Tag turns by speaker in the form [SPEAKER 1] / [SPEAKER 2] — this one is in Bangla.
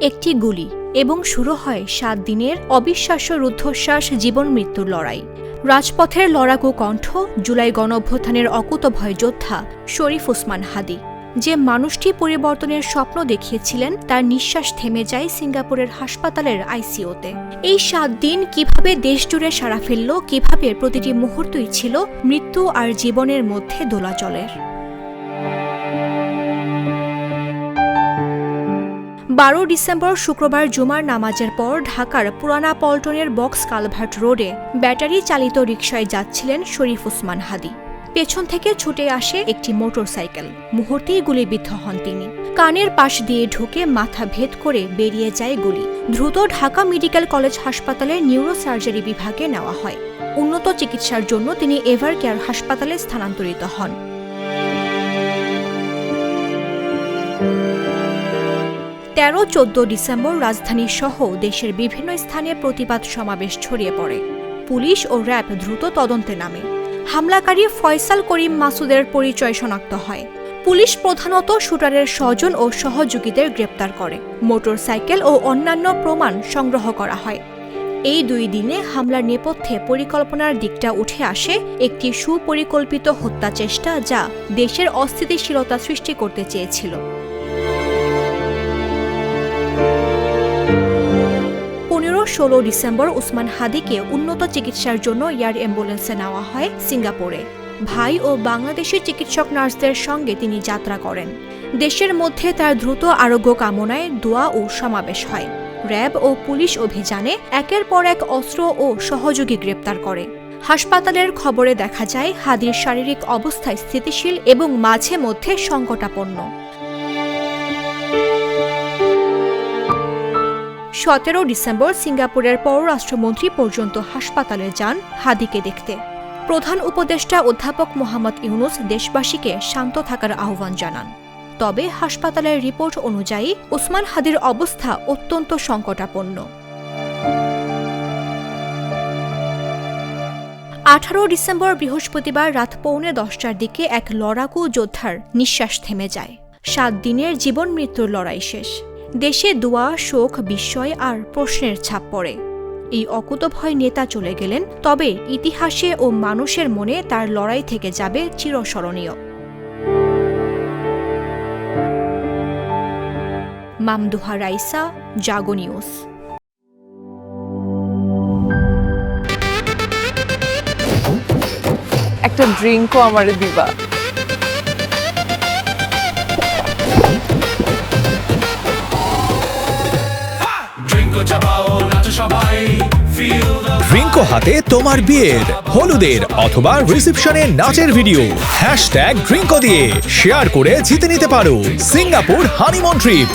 [SPEAKER 1] একটি গুলি এবং শুরু হয় ৭ দিনের অবিশ্বাস্য রুদ্ধশ্বাস জীবন মৃত্যুর লড়াই। রাজপথের লড়াকু কণ্ঠ, জুলাই গণঅভ্যুত্থানের অকুতোভয় যোদ্ধা শরীফ ওসমান হাদী। যে মানুষটি পরিবর্তনের স্বপ্ন দেখিয়েছিলেন তার নিঃশ্বাস থেমে যায় সিঙ্গাপুরের হাসপাতালের আইসিইউতে। এই ৭ দিন কিভাবে দেশজুড়ে সাড়া ফেলল, কিভাবে প্রতিটি মুহূর্তই ছিল মৃত্যু আর জীবনের মধ্যে দোলাচলের। ১২ ডিসেম্বর শুক্রবার জুমার নামাজের পর ঢাকার পুরানা পল্টনের বক্স কালভার্ট রোডে ব্যাটারি চালিত রিকশায় যাচ্ছিলেন শরীফ ওসমান হাদী। পেছন থেকে ছুটে আসে একটি মোটরসাইকেল। মুহূর্তেই গুলিবিদ্ধ হন তিনি। কানের পাশ দিয়ে ঢুকে মাথা ভেদ করে বেরিয়ে যায় গুলি। দ্রুত ঢাকা মেডিকেল কলেজ হাসপাতালের নিউরোসার্জারি বিভাগে নেওয়া হয়। উন্নত চিকিৎসার জন্য তিনি এভার কেয়ার হাসপাতালে স্থানান্তরিত হন। ১৩-১৪ ডিসেম্বর রাজধানী সহ দেশের বিভিন্ন স্থানে প্রতিবাদ সমাবেশ ছড়িয়ে পড়ে। পুলিশ ও র্যাব দ্রুত তদন্তে নামে। হামলাকারী ফয়সাল করিম মাসুদের পরিচয় শনাক্ত হয়। পুলিশ প্রধানত শুটারের স্বজন ও সহযোগীদের গ্রেপ্তার করে। মোটরসাইকেল ও অন্যান্য প্রমাণ সংগ্রহ করা হয়। এই ২ দিনে হামলার নেপথ্যে পরিকল্পনার দিকটা উঠে আসে, একটি সুপরিকল্পিত হত্যা চেষ্টা যা দেশের অস্থিতিশীলতা সৃষ্টি করতে চেয়েছিল। ১৫-১৬ ডিসেম্বর ওসমান হাদীকে উন্নত চিকিৎসার জন্য এয়ার অ্যাম্বুলেন্সে নেওয়া হয় সিঙ্গাপুরে। ভাই ও বাংলাদেশি চিকিৎসক নার্সদের সঙ্গে তিনি যাত্রা করেন। দেশের মধ্যে তার দ্রুত আরোগ্য কামনায় দোয়া ও সমাবেশ হয়। র্যাব ও পুলিশ অভিযানে একের পর এক অস্ত্র ও সহযোগী গ্রেপ্তার করে। হাসপাতালের খবরে দেখা যায় হাদীর শারীরিক অবস্থা স্থিতিশীল এবং মাঝে মধ্যে সংকটাপন্ন। ১৭ ডিসেম্বর সিঙ্গাপুরের পররাষ্ট্রমন্ত্রী পর্যন্ত হাসপাতালে যান হাদীকে দেখতে। প্রধান উপদেষ্টা অধ্যাপক মোহাম্মদ ইউনুস দেশবাসীকে শান্ত থাকার আহ্বান জানান। তবে হাসপাতালের রিপোর্ট অনুযায়ী ওসমান হাদীর অবস্থা অত্যন্ত সংকটাপন্ন। ১৮ ডিসেম্বর বৃহস্পতিবার রাত ১:৩০টার দিকে এক লড়াকু যোদ্ধার নিঃশ্বাস থেমে যায়। ৭ দিনের জীবন মৃত্যুর লড়াই শেষ। দেশে দোয়া, শোক, বিস্ময় আর প্রশ্নের ছাপ পড়ে। এই অকুতোভয় নেতা চলে গেলেন, তবে ইতিহাসে ও মানুষের মনে তার লড়াই থেকে যাবে চিরস্মরণীয়। মামদুহা রাইসা, জাগো নিউজ।
[SPEAKER 2] একটা ড্রিঙ্কও আমারে দিবা?
[SPEAKER 3] ড্রিঙ্কো হাতে তোমার বিয়ের, হলুদের অথবা রিসেপশনের নাচের ভিডিও #ড্রিঙ্কো দিয়ে শেয়ার করে জিতে নিতে পারো সিঙ্গাপুর হানিমুন ট্রিপ।